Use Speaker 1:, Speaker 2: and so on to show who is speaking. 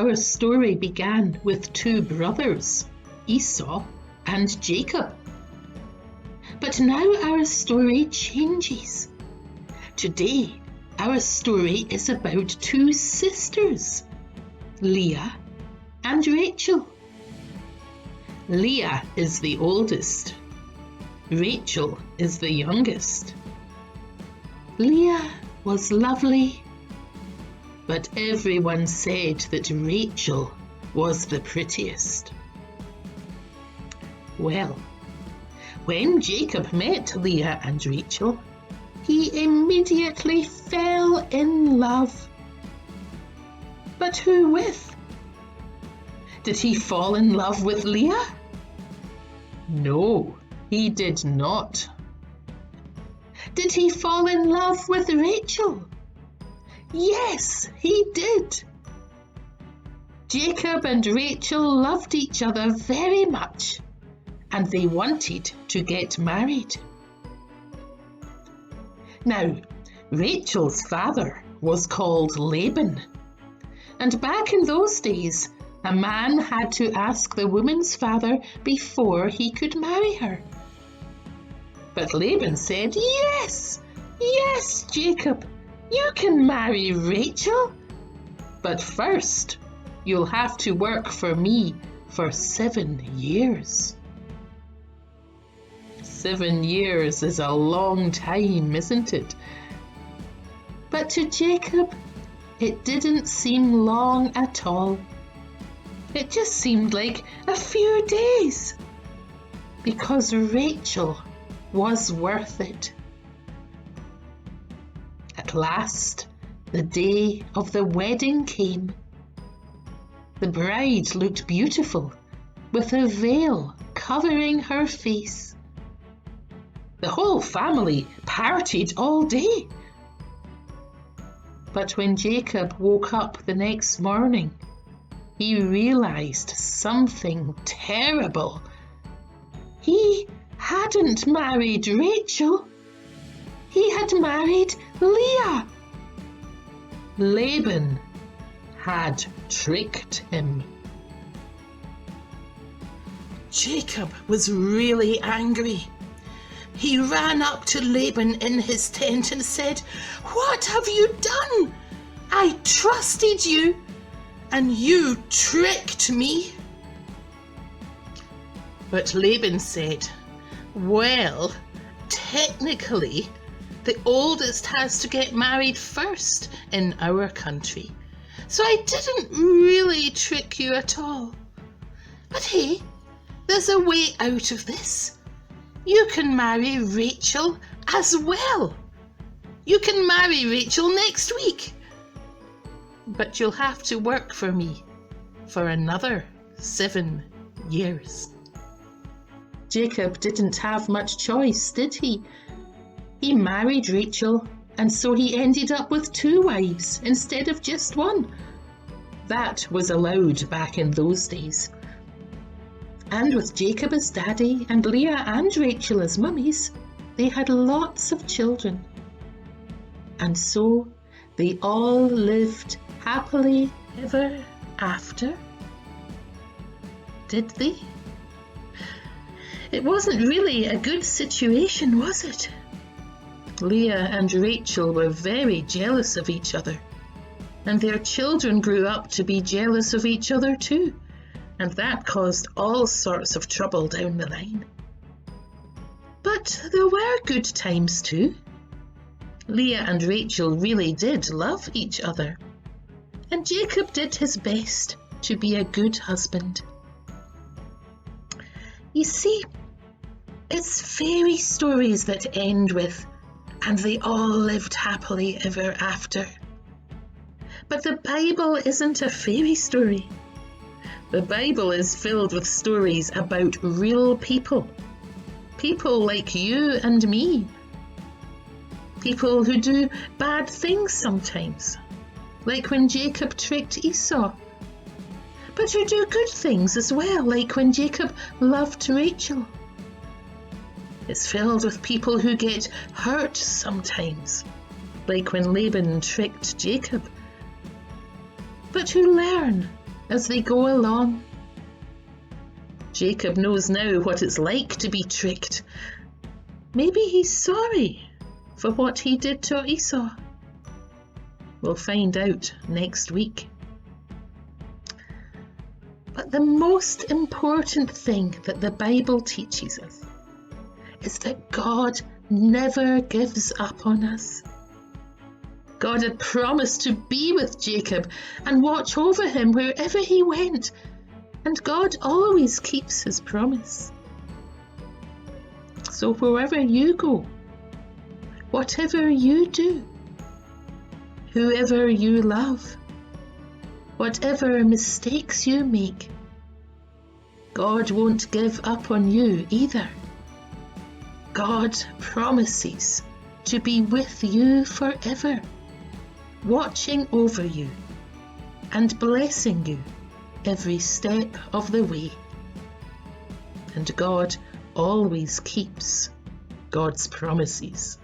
Speaker 1: our story began with two brothers, Esau and Jacob. But now our story changes. Today, our story is about two sisters, Leah and Rachel. Leah is the oldest. Rachel is the youngest. Leah was lovely, but everyone said that Rachel was the prettiest. Well, when Jacob met Leah and Rachel, he immediately fell in love. But who with? Did he fall in love with Leah? No, he did not. Did he fall in love with Rachel? Yes, he did. Jacob and Rachel loved each other very much, and they wanted to get married. Now, Rachel's father was called Laban, and back in those days, a man had to ask the woman's father before he could marry her. But Laban said, "Yes, yes, Jacob, you can marry Rachel. But first, you'll have to work for me for 7 years. 7 years is a long time, isn't it? But to Jacob, it didn't seem long at all. It just seemed like a few days, because Rachel was worth it. At last, the day of the wedding came. The bride looked beautiful, with a veil covering her face. The whole family partied all day. But when Jacob woke up the next morning, he realized something terrible. He hadn't married Rachel. He had married Leah. Laban had tricked him. Jacob was really angry. He ran up to Laban in his tent and said, "What have you done? I trusted you, and you tricked me." But Laban said, "Well, technically, the oldest has to get married first in our country, so I didn't really trick you at all. But hey, there's a way out of this. You can marry Rachel as well. You can marry Rachel next week. But you'll have to work for me for another 7 years. Jacob didn't have much choice, did he? He married Rachel, and so he ended up with 2 wives instead of just 1. That was allowed back in those days. And with Jacob as daddy and Leah and Rachel as mummies, they had lots of children. And so they all lived happily ever after. Did they? It wasn't really a good situation, was it? Leah and Rachel were very jealous of each other, and their children grew up to be jealous of each other too, and that caused all sorts of trouble down the line. But there were good times too. Leah and Rachel really did love each other, and Jacob did his best to be a good husband. You see, it's fairy stories that end with, "and they all lived happily ever after." But the Bible isn't a fairy story. The Bible is filled with stories about real people. People like you and me. People who do bad things sometimes, like when Jacob tricked Esau. But who do good things as well, like when Jacob loved Rachel. It's filled with people who get hurt sometimes, like when Laban tricked Jacob, but who learn as they go along. Jacob knows now what it's like to be tricked. Maybe he's sorry for what he did to Esau. We'll find out next week. But the most important thing that the Bible teaches us is that God never gives up on us. God had promised to be with Jacob and watch over him wherever he went, and God always keeps his promise. So wherever you go, whatever you do, whoever you love, whatever mistakes you make, God won't give up on you either. God promises to be with you forever, watching over you and blessing you every step of the way. And God always keeps God's promises.